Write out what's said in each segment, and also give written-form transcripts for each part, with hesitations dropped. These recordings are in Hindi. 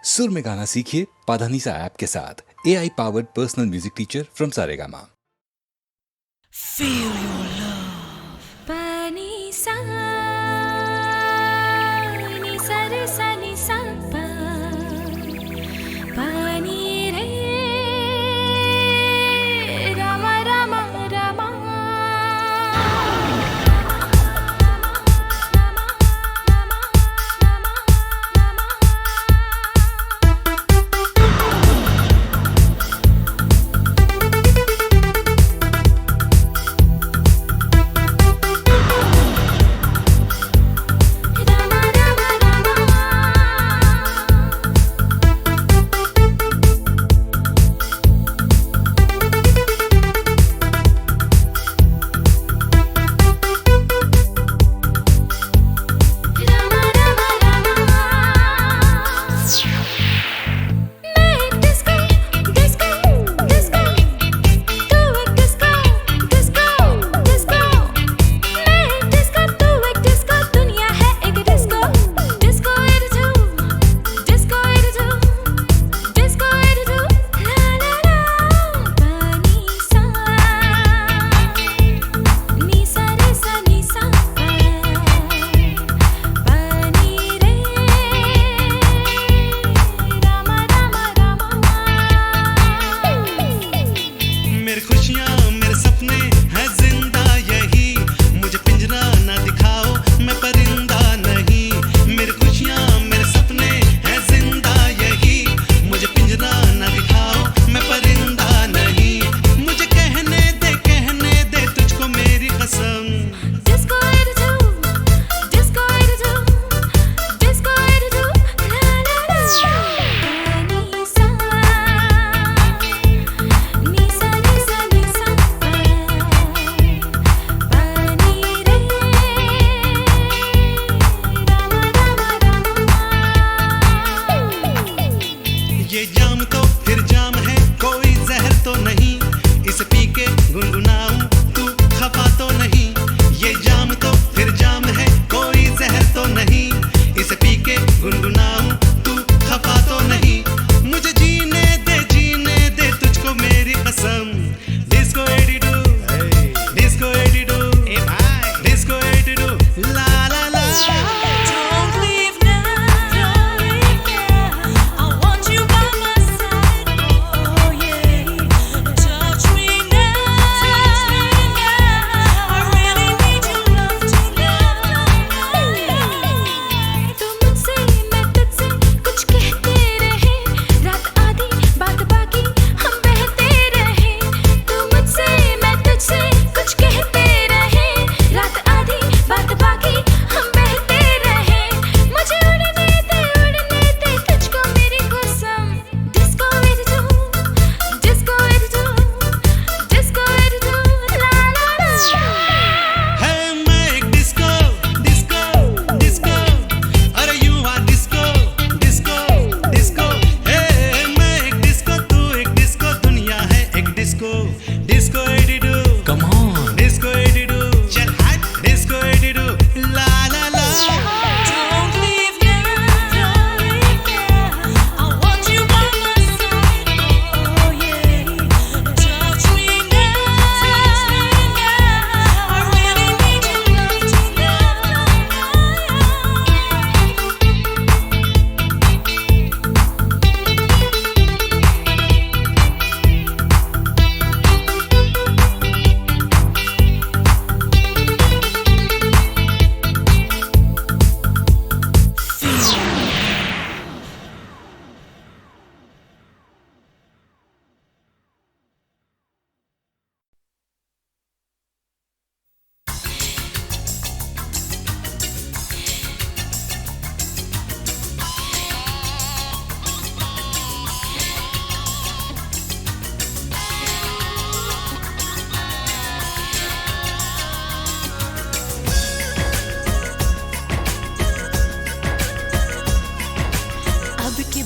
सुर में गाना सीखिए पाधानीसा ऐप के साथ AI powered personal music teacher from Saregama. Feel your love. Panisa, ni sa re sa ni sa pa, pani re, rama rama rama.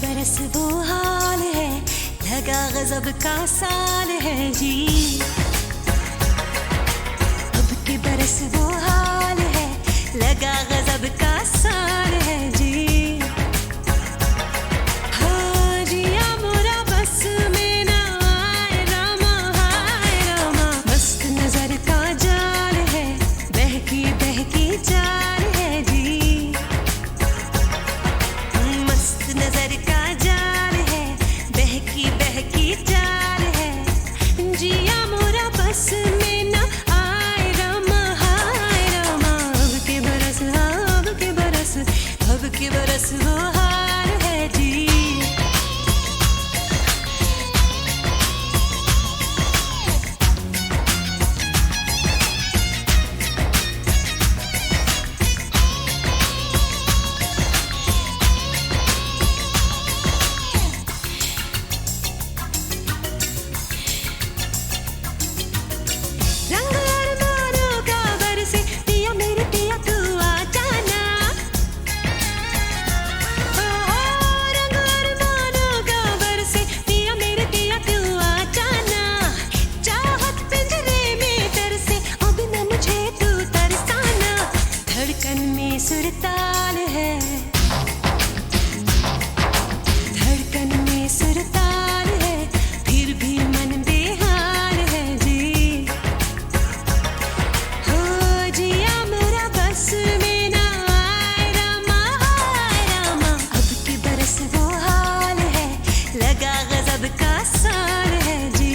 बरस वो हाल है, लगा गजब का साल है जी। अब के बरस वो हाल है, लगा गजब का साल है जी। हो लगा गजब का साल है जी।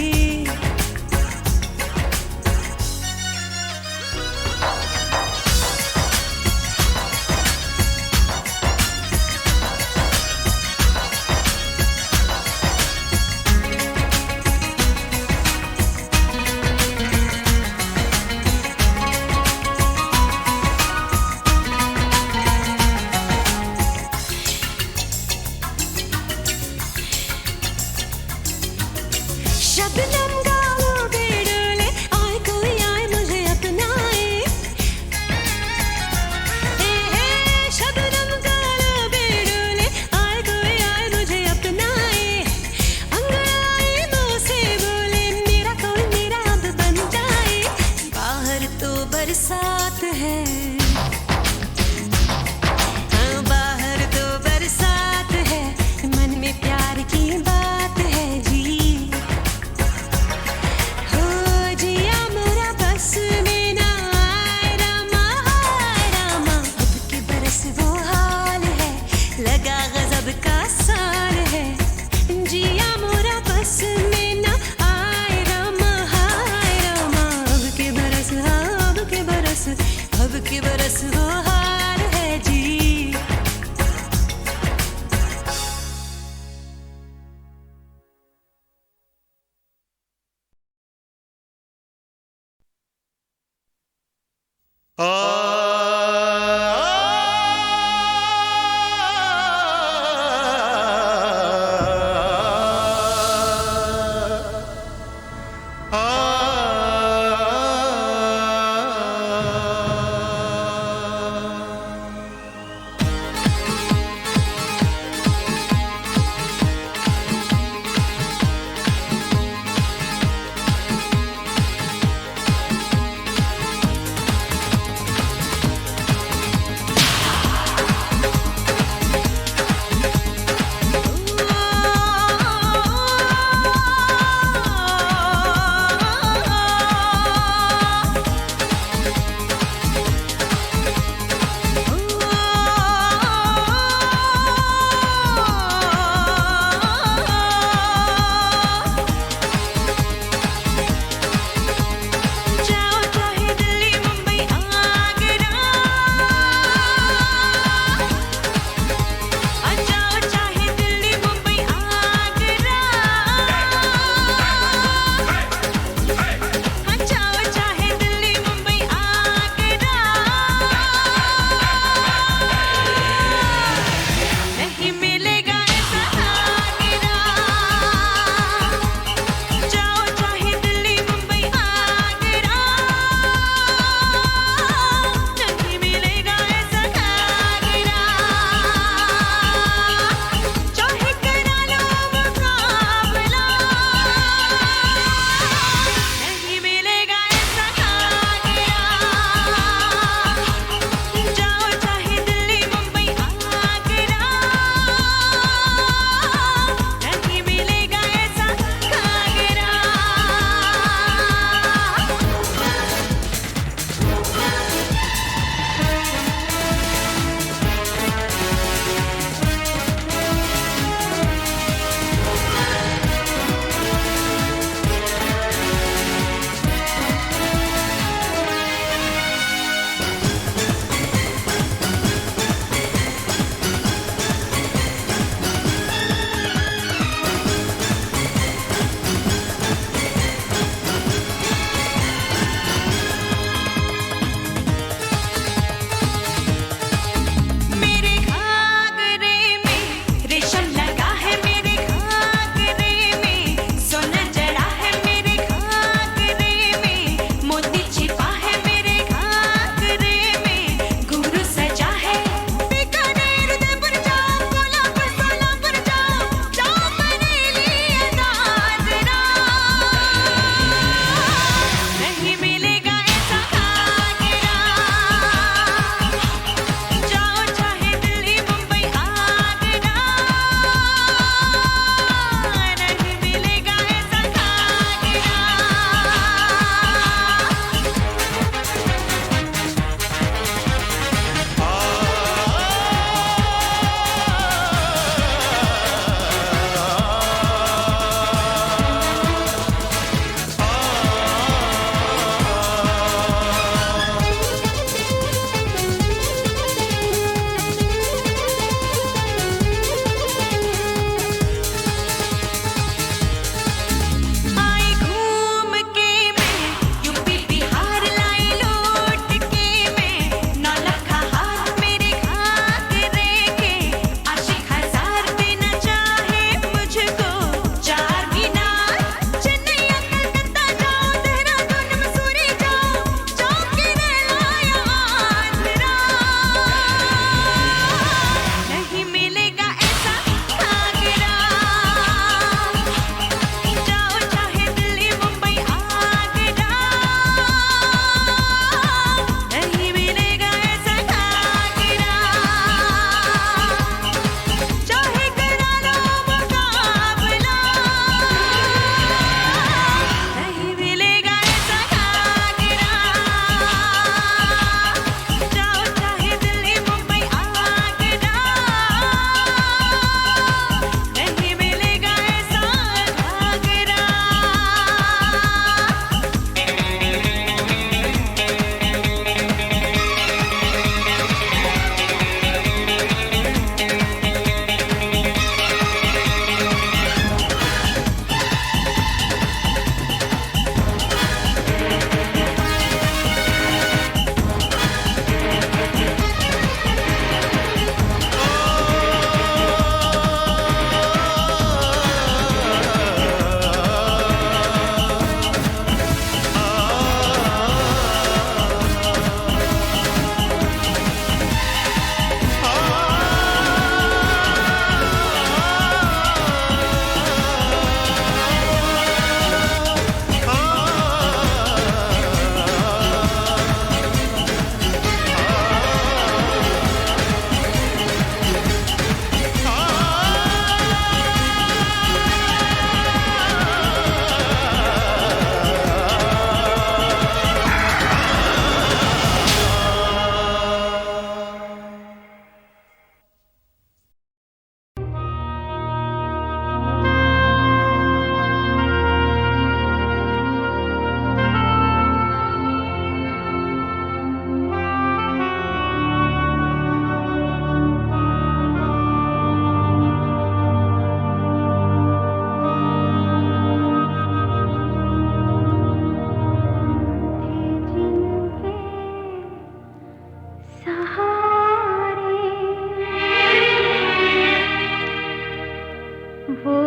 वो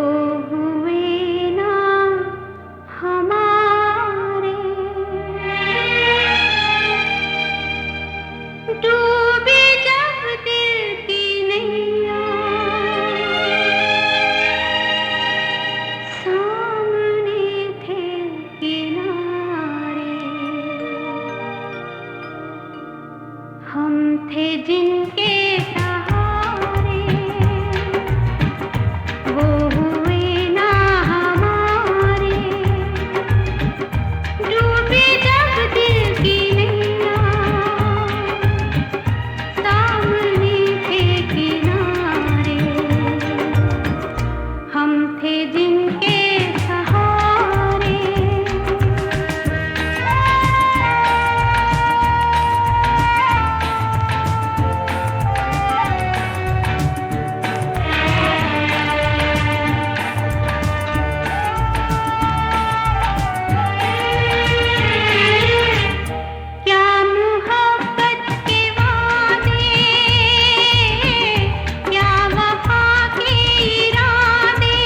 हुए ना हमारे, डूबे जब दिल की नैया, सामने थे किनारे, हम थे जिनके सहारे, वो हुए ना हमारे, डूबे जब दिल की नैया, सामने थे किनारे, हम थे जिनके सहारे। क्या मोहब्बत के वादे, क्या वफा के इरादे,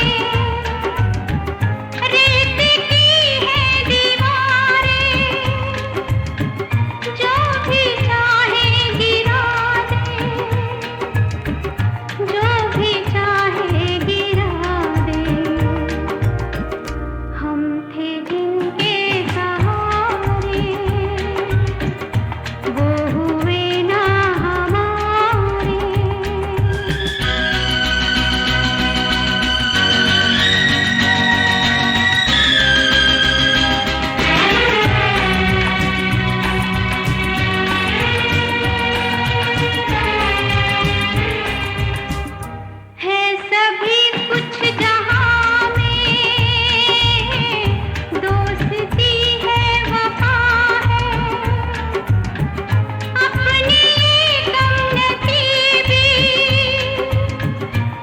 रेत की है दीवारें, जो भी चाहे गिरा दे, जो भी चाहे गिरा दे, हम थे जिनके सहारे, वो हुए ना हमारे। है सभी कुछ जहां में, दोस्ती है वफा है, अपनी कमनसीबी,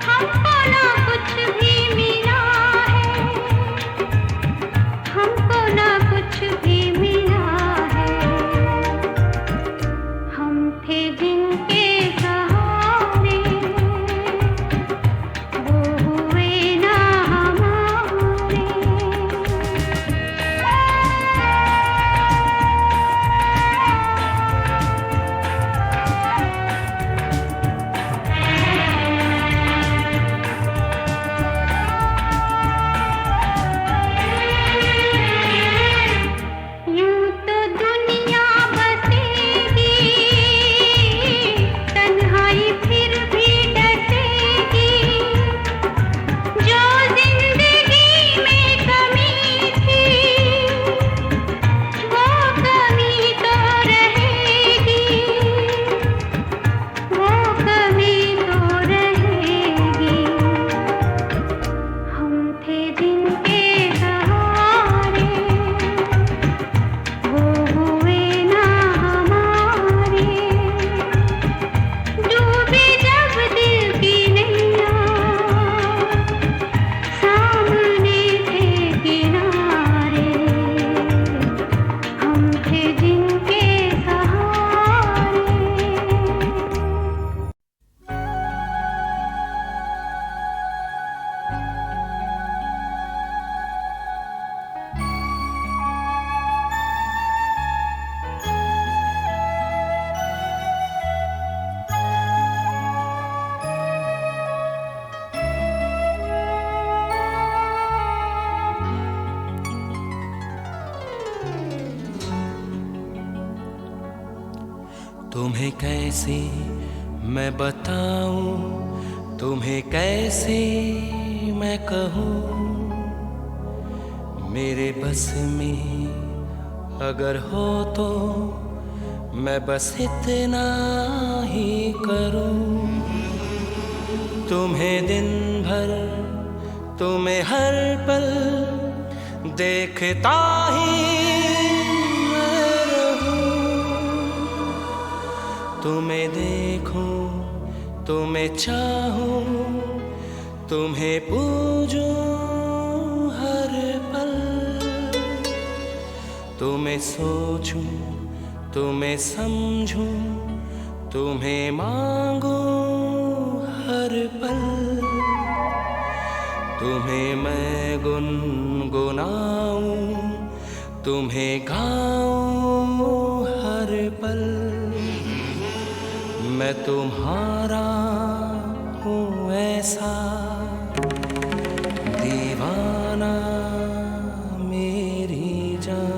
हमको ना कुछ भी मिला है, हमको ना कुछ भी मिला है, हम थे जिनके सहारे, वो हुए ना हमारे। यूं तो दुनिया बसेगी, तन्हाई फिर भी डसेगी, जो जिंदगी में कमी थी, वो कमी तो रहेगी, वो कमी तो रहेगी, हम थे जिनके सहारे, वो हुए ना हमारे, डूबे जब दिल की नैया, सामने थे किनारे, हम थे जिनके सहारे। तुम्हें कैसे मैं बताऊं, तुम्हें कैसे मैं कहूं, मेरे बस में अगर हो तो मैं बस इतना ही करूं। तुम्हें दिन भर, तुम्हें हर पल देखता ही मैं रहूं। तुम्हें देखूं, तुम्हें चाहूं, तुम्हें पूजूं हर पल। तुम्हें सोचूं, तुम्हें समझूं, तुम्हें मांगूं हर पल। तुम्हें मैं गुनगुनाऊं, तुम्हें गाऊं हर पल। मैं तुम्हारा हूँ ऐसा दीवाना मेरी जान।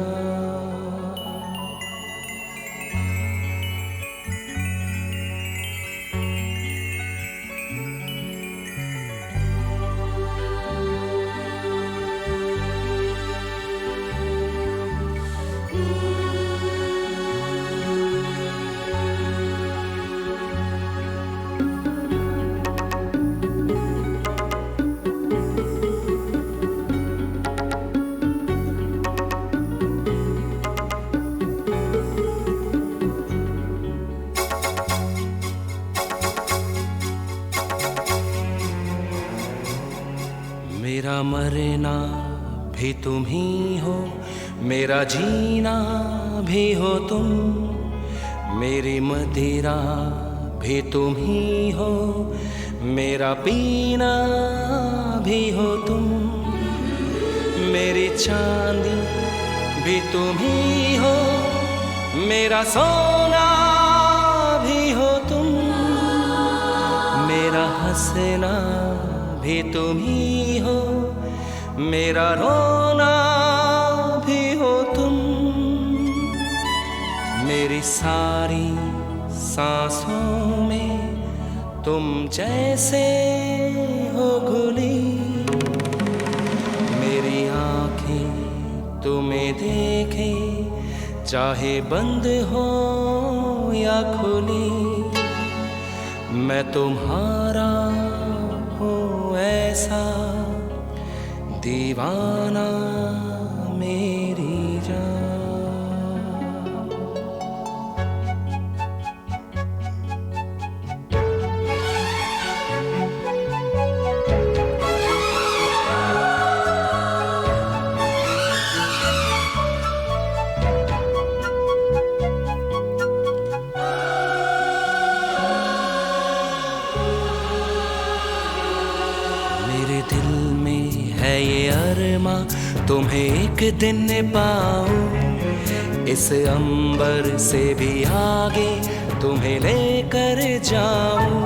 मेरा मरना भी तुम ही हो, मेरा जीना भी हो तुम, मेरी मदिरा भी तुम ही हो, मेरा पीना भी हो तुम, मेरी चांदी भी तुम ही हो, मेरा सोना भी हो तुम, मेरा हंसना भी तुम ही हो, मेरा रोना भी हो तुम, मेरी सारी सांसों में तुम जैसे हो घुली, मेरी आंखें तुम्हें देखे चाहे बंद हो या खुली, मैं तुम्हारा हूँ ऐसा दीवाना मेरी जान। मेरे दिल में है ये अरमा, तुम्हें एक दिन पाऊं, इस अंबर से भी आगे तुम्हें लेकर जाऊं,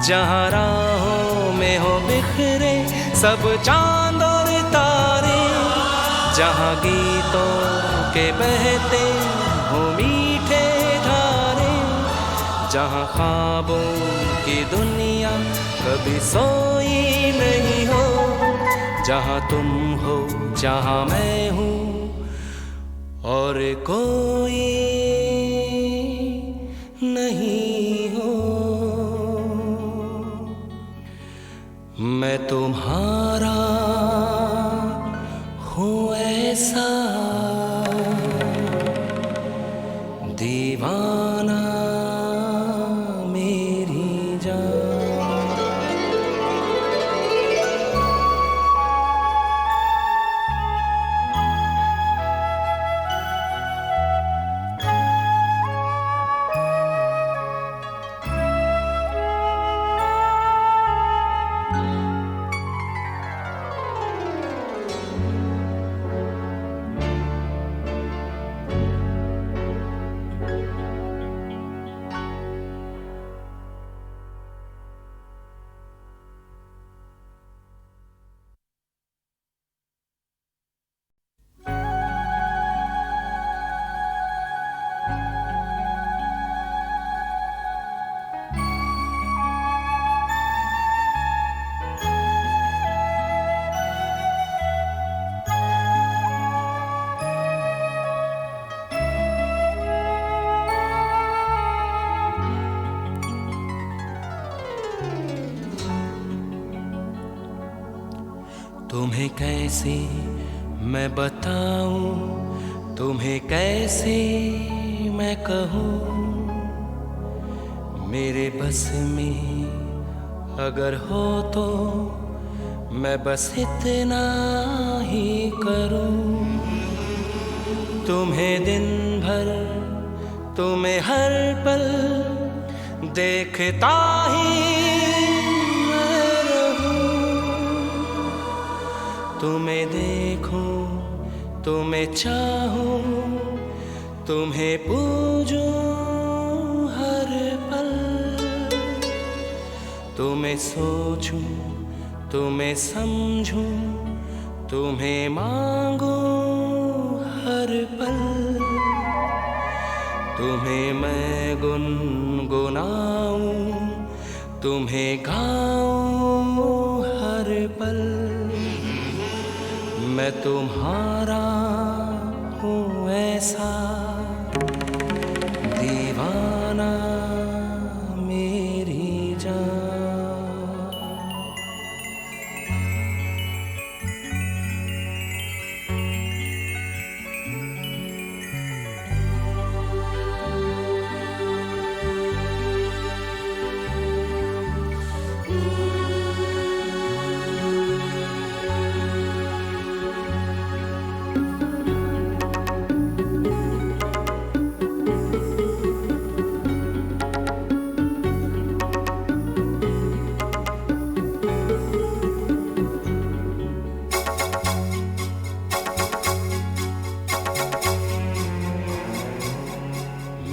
जहां राहों में हो बिखरे सब चांद और तारे, जहां गीतों के बहते हो मीठे धारे, जहां ख्वाबों की दुनिया कभी सोई नहीं हो, जहां तुम हो जहां मैं हूँ और कोई नहीं हो, मैं तुम्हारा हूँ ऐसा दीवाना मेरी जान। तुम्हें कैसे मैं बताऊं, तुम्हें कैसे मैं कहूं, मेरे बस में अगर हो तो मैं बस इतना ही करूं, तुम्हें दिन भर तुम्हें हर पल देखता ही मैं रहूं, तुम्हें देखूं, तुम्हें चाहूं, तुम्हें पूजूं हर पल, तुम्हें सोचूं, तुम्हें समझूं, तुम्हें मांगूं हर पल, तुम्हें मैं गुनगुनाऊं, तुम्हें गाऊं हर पल। मैं तुम्हारा हूँ ऐसा दीवाना मेरी जान।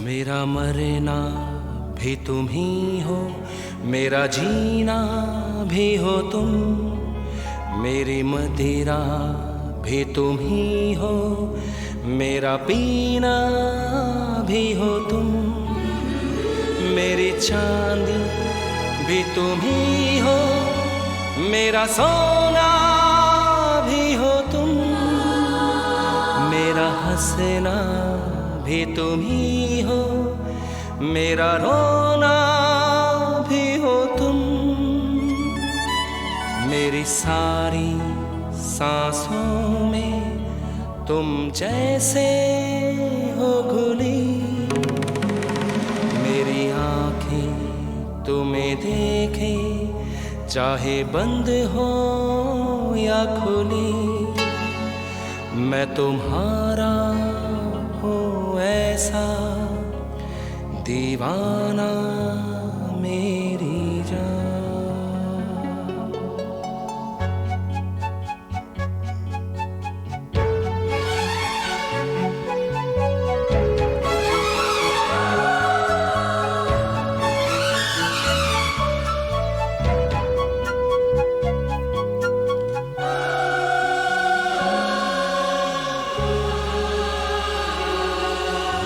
मेरा मरना भी तुम ही हो, मेरा जीना भी हो तुम, मेरी मदिरा भी तुम ही हो, मेरा पीना भी हो तुम, मेरी चांदी भी तुम ही हो, मेरा सोना भी हो तुम, मेरा हंसना भी तुम ही हो, मेरा रोना भी हो तुम, मेरी सारी सांसों में तुम जैसे हो घुली, मेरी आँखें तुम्हें देखे चाहे बंद हो या खुली, मैं तुम्हारा हूँ ऐसा दीवाना मेरी जान।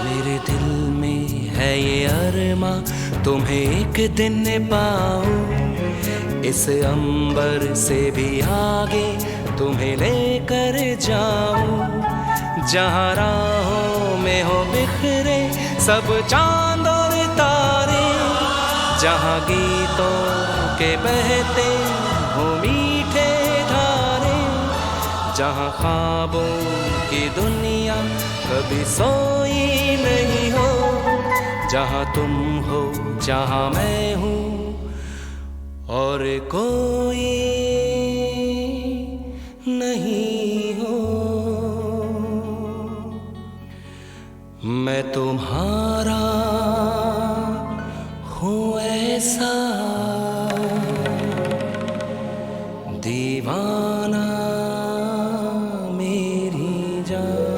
मेरे दिल में है ये अरमा, तुम्हें एक दिन पाऊं, इस अंबर से भी आगे तुम्हें लेकर जाऊं, जहाँ राहों में हो बिखरे सब चांद और तारे, जहाँ गीतों के बहते हो मीठे धारे, जहाँ ख्वाबों की दुनिया कभी सोई नहीं हो, जहाँ तुम हो जहाँ मैं हूँ और कोई नहीं हो, मैं तुम्हारा हूँ ऐसा दीवाना मेरी जान।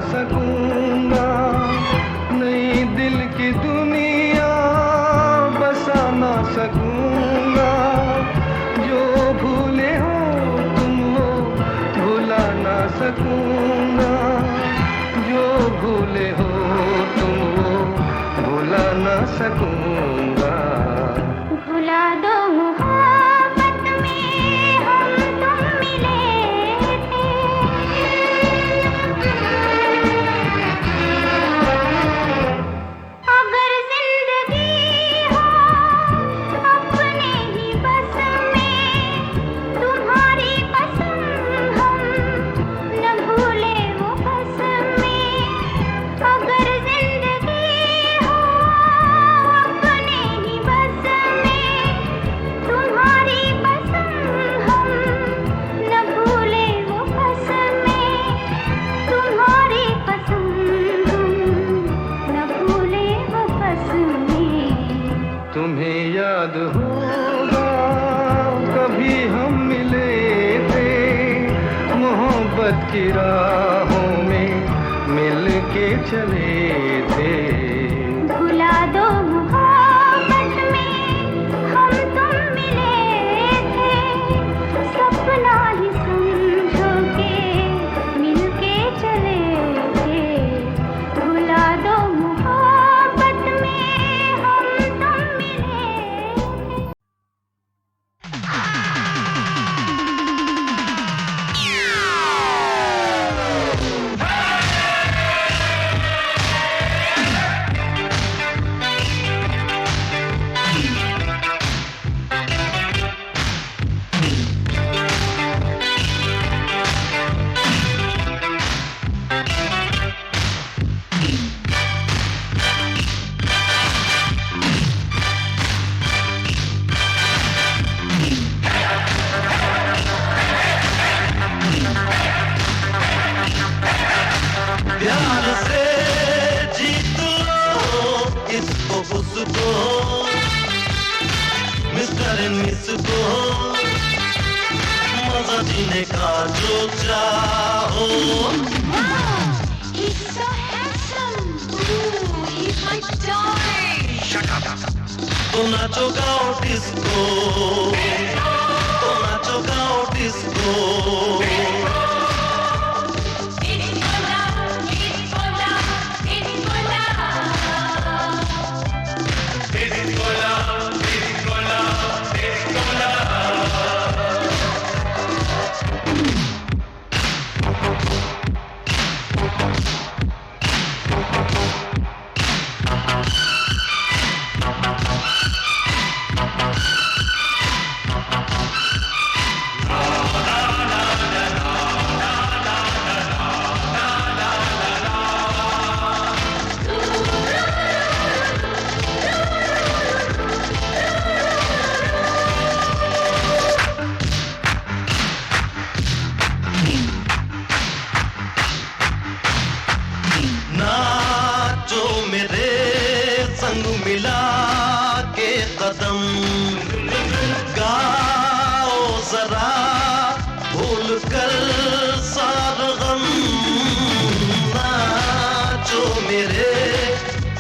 सकूंगा, नई दिल की दुनिया बसा ना सकूंगा। जो भूले हो तुम वो भुला ना सकूंगा, जो भूले हो तुम वो भुला ना सकूंगा। भुला दो मोहब्बत में हम तुम मिले थे, अगर जिंदगी हो अपने ही बस में, तुम्हारी कसम हम न भूले वो बस में। अगर जिंदगी हो अपने ही बस में, तुम्हारी कसम हम न भूले वो बस में। तुम्हारी कसम हम न भूले वो बस में। तुम्हें याद होगा कभी हम मिले थे, मोहब्बत की राहों में मिल के चले थे। भुला दो मोहब्बत में हम तुम मिले थे, सपना ही समझो के मिल के चले थे। भुला दो मोहब्बत में हम तुम मिले थे। प्यार से जीत लो इसको उसको, मिस्टर मिस को, मजा जीने का जो चाहो। He's so handsome. Ooh, he's my darling. तो नाचो गाओ डिस्को, तो नाचो गाओ डिस्को। नाचो मेरे संग मिला के कदम, गाओ जरा भूल कर सारा गम। नाचो मेरे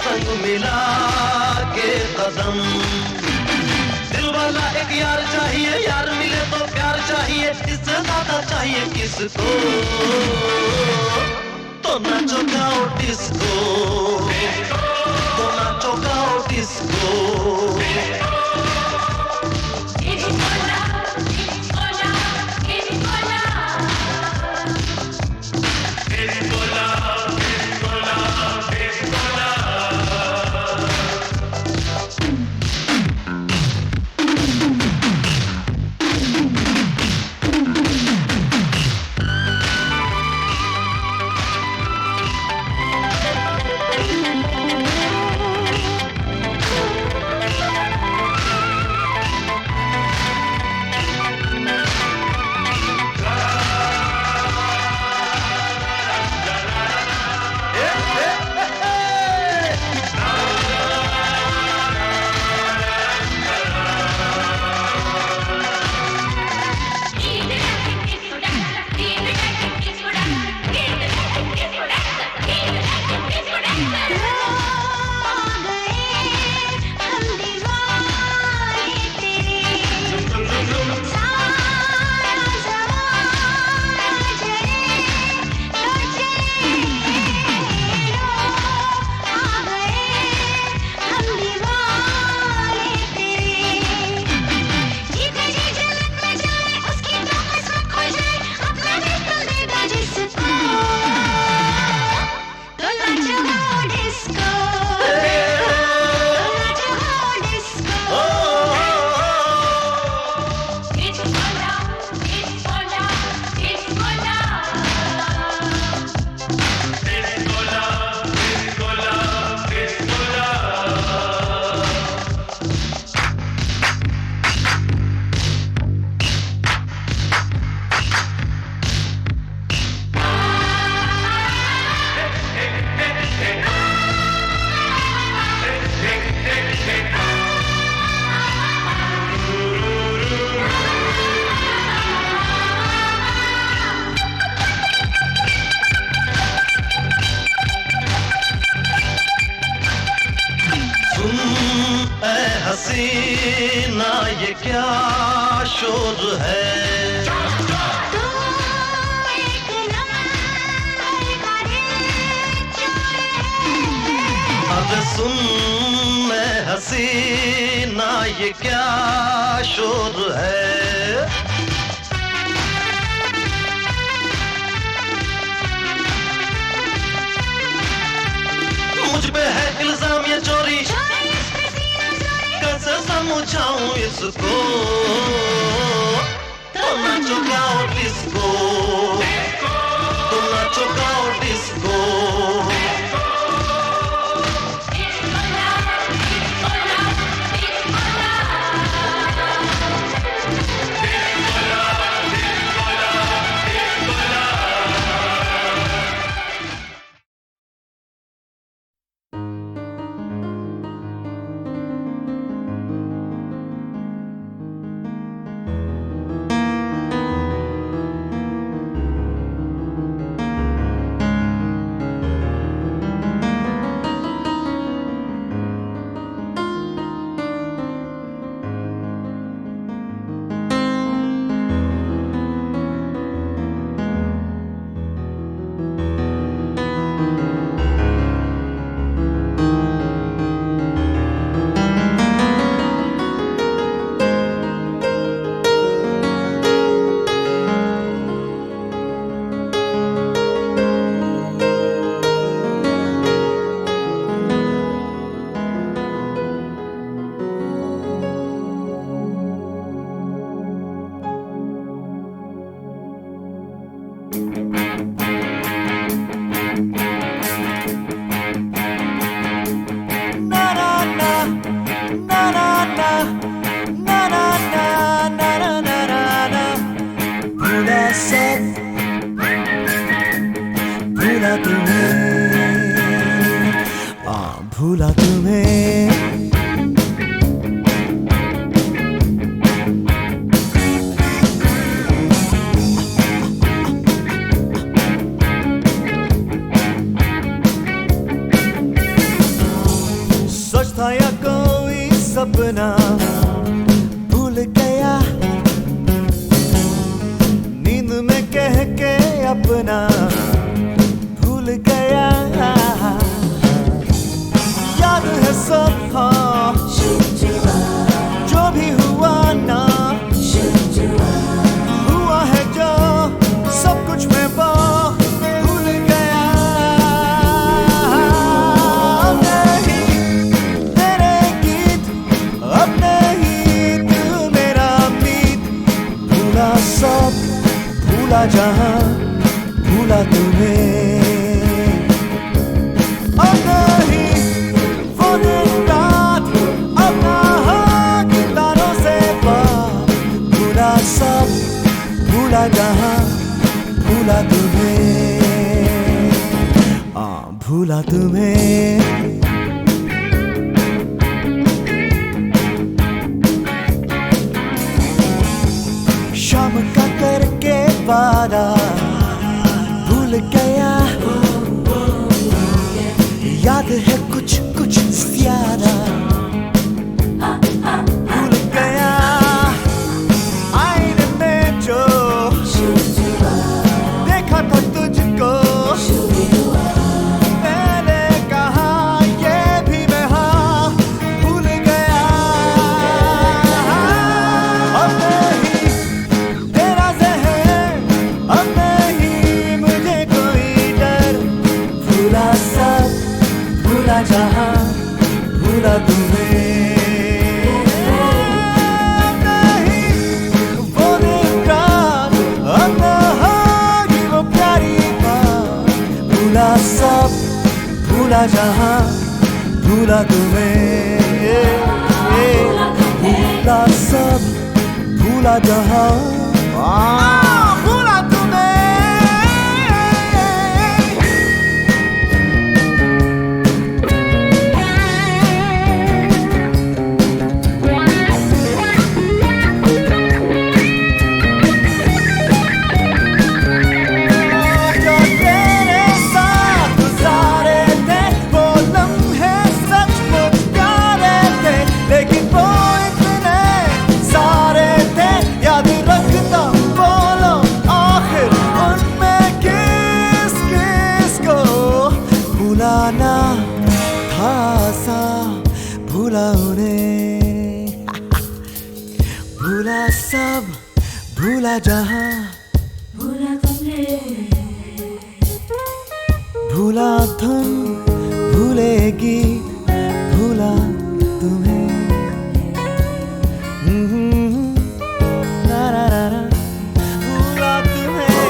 संग मिला के कदम। दिल वाला एक यार चाहिए, यार मिले तो प्यार चाहिए, इससे ज्यादा चाहिए किसको। तो नाचो गाओ डिस्को, तो नाचो गाओ डिस्को। ये क्या शोर है। तू एक नंबर का रे चोर है। अब सुन मैं हसीना ये क्या शोर है। मुझ पे है इल्जाम ये चोरी, कैसे समझाऊं इसको। तुम नाचो गाओ डिस्को, तुम नाचो गाओ डिस्को। भूला तुम्हें सच था या कोई सपना भूल गया नींद में कह के अपना भूल गया याद है सब हाँ जो भी हुआ ना हुआ है जो सब कुछ मैं भूल गया नहीं तेरे गीत अब नहीं तू मेरा मीत भूला सब भूला जहां भूला तुम्हें भूला जहां भूला तुम्हें भूला तुम्हें शाम का करके वादा भूल गया याद है कुछ कुछ ज्यादा भूल गया देखा था तुझको मैंने कहा ये भी मैं हाँ भूल गया अब नहीं तेरा ज़हन अब नहीं मुझे कोई डर भूला सब भूला जहां भूला तुम्हें सब भूला जहां भूला तुम्हें भूला सब भूला जहां भूला तुम्हें जहां भूला तुमने, भूला धुन भूलेगी भूला तुम्हें। ला ला ला ला, भूला तुम्हें।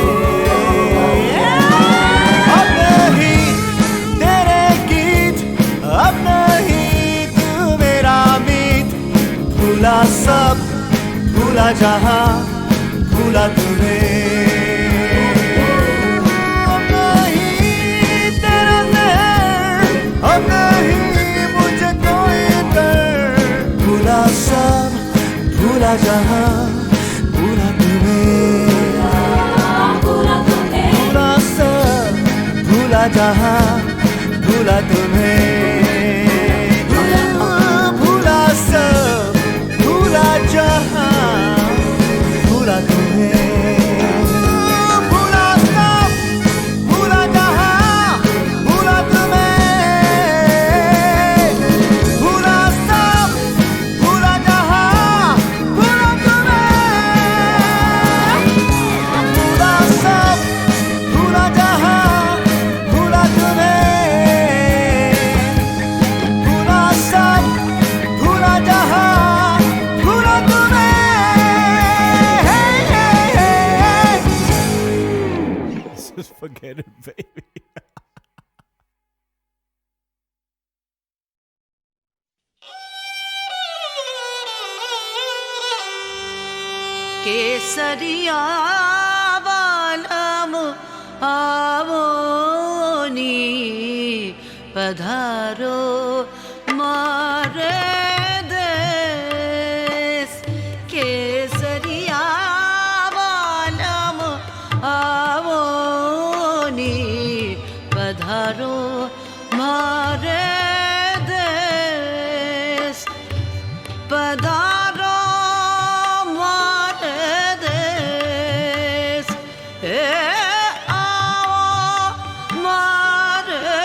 अब नहीं तेरे गीत, अब नहीं तू मेरा मीत, भूला सब भूला जहां भूला तुम्हें। अब नहीं तेरा ज़हर, अब नहीं मुझे कोई डर, भूला सब भूला जहां भूला तुम्हें। भूला सब भूला जहां भूला तुम्हें। भूला सब भूला जहां भूला तुम्हें। भूला सब भूला जहां भूला तुम्हें। भूला सब भूला जहां भूला तुम्हें। भूला सब भूला जहां भूला तुम्हें। भूला सब भूला जहां भूला तुम्हें। Just forget it, baby. केसरिया बालम आवोनी पधारो मारे देश। केसरिया बालम आवोनी पधारो मारे देश। पधारो मारे देश, आओ मारे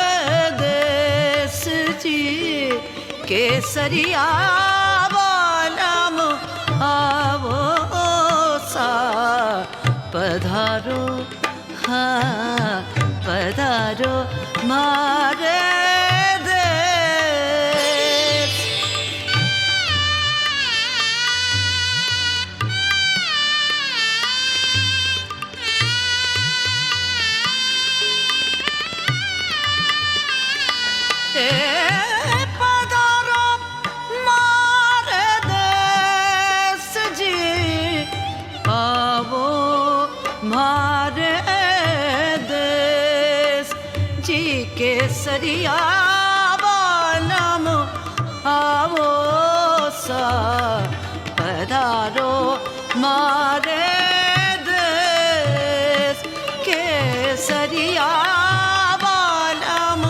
देश जी। केसरिया बालम आवो सा पधारो, हाँ पधारो मारे देश। पधारो मारे देश जी, आवो मारे देश जी। केसरिया बालम आवो सा पधारो मारे देश। केसरिया बालम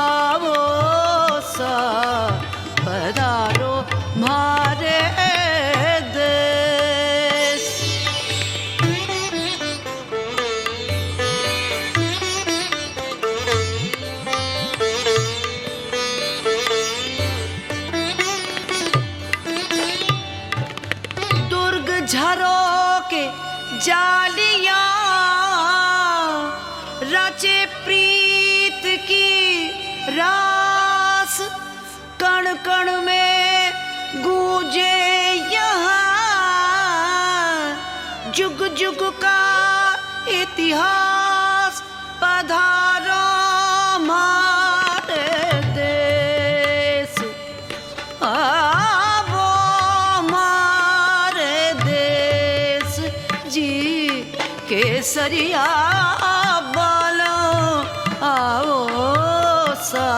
आवो सा पधारो मारे देश। दुर्ग झरो के जालियां रचे प्रीत की रास। कण कण में गूंजे यहाँ जुग जुग का इतिहास। पधारो मारे देश, आवो मारे देश जी। केसरिया बालम आओ सा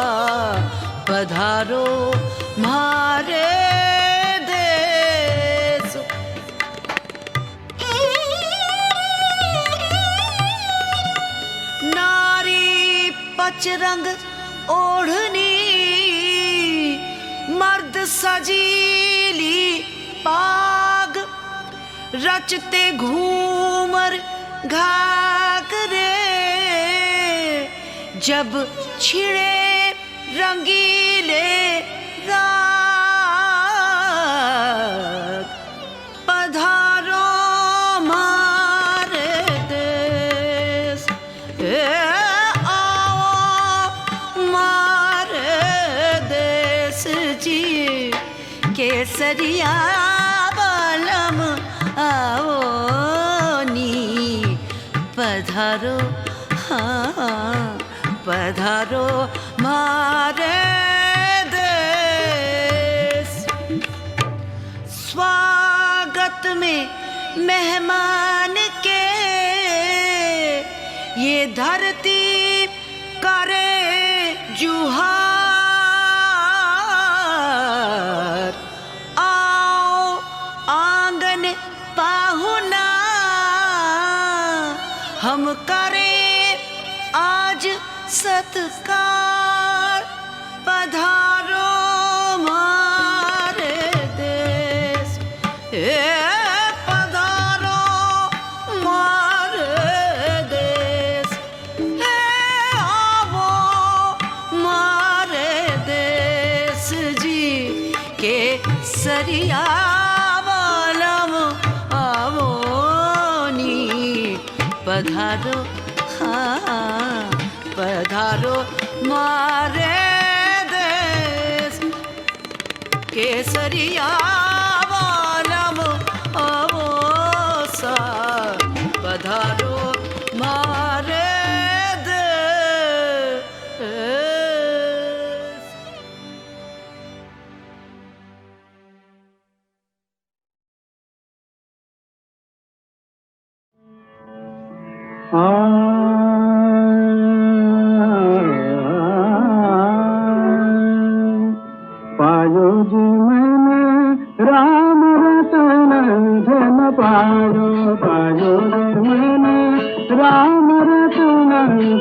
पधारो मारे देश। नारी पचरंग ओढ़नी, मर्द सजीली पाग। रचते घूमर घाघरे, जब छिड़े रंगीले राग। पधारो माँ केसरिया बालम आओ नी पधारो हाँ पधारो मारे देश। स्वागत में मेहमान के ये धरती करे जुहार। आओ आंगन पाहुना हम करें आज सत्कार। पधारो मारे देश पधारो मारे देश आवो मारे देश जी के सरिया बालम आवो नी पधारो हाँ पधारो मारे देश केसरिया बालम आवो सा पधारो मारे देश। पायो जी मैंने राम रतन धन पायो। पायो जी मैंने राम रतन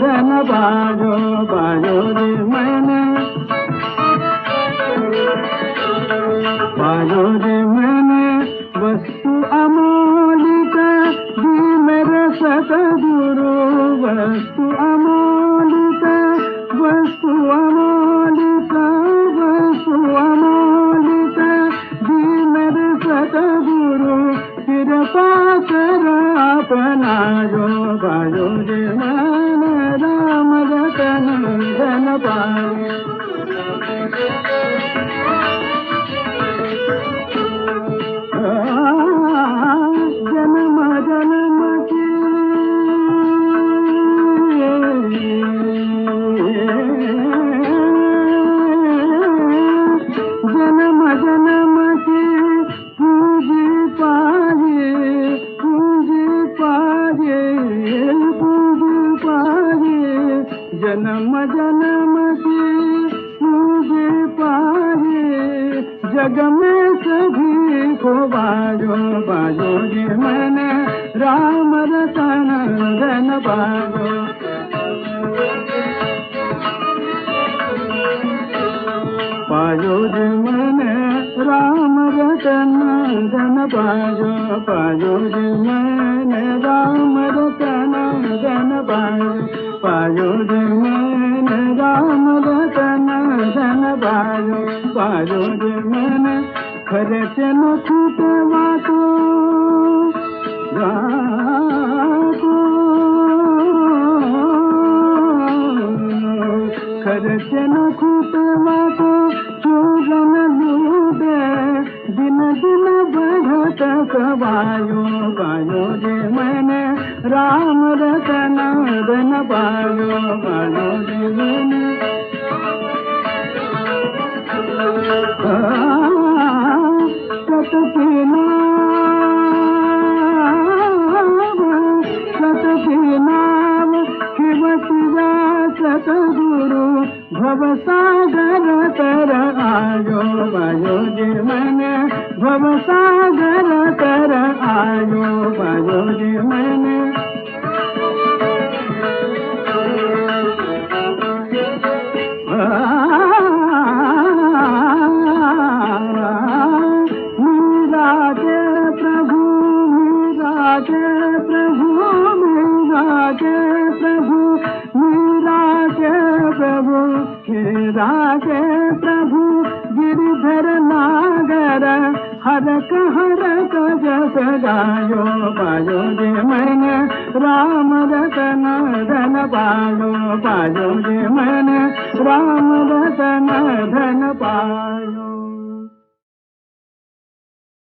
धन पायो। पायो जी मैंने पायो जी मैंने वस्तु अमोलिक दी मेरे सतगुरु। वस्तु अमोलिक वस्तु अमोलिक वस्तु अमोलिक दी मेरे सतगुरु। कृपा कर अपनायो। पायो जी मैंने राम रतन धन पायो। जन्म जन्म की जन्म जन्म की पूजी पाए पूजी पाए पूजी पाए। जन्म जन्म की पूजी पाए जग में सभी को बाजो। बाजो जी मैंने राम रतन धन बाजो। पायो जी मैंने राम रतन धन पायो। पायो जी मैंने राम रतन धन पायो। पायो जी मैंने राम रतन धन पायो। पायो जी मैंने खर्च न छूटवा को खर्च न छूटवा को चूरन लूटे दिन दिन बढ़त कबायो। पायो जी मैंने राम रतन धन पायो। पायो जी मैंने सतकी नाम शिवशिवा सतगुरु भव सागर तर आयो। पायो जी मैंने भव सागर तर आयो। पायो जी मैंने मीरा के प्रभु मीरा के प्रभु मीरा के प्रभु मीरा के प्रभु मीरा के प्रभु गिरधर नागर हर जस गायो। पायो जी मैंने राम रतन धन पायो। पायो जी मैंने राम रतन धन पायो।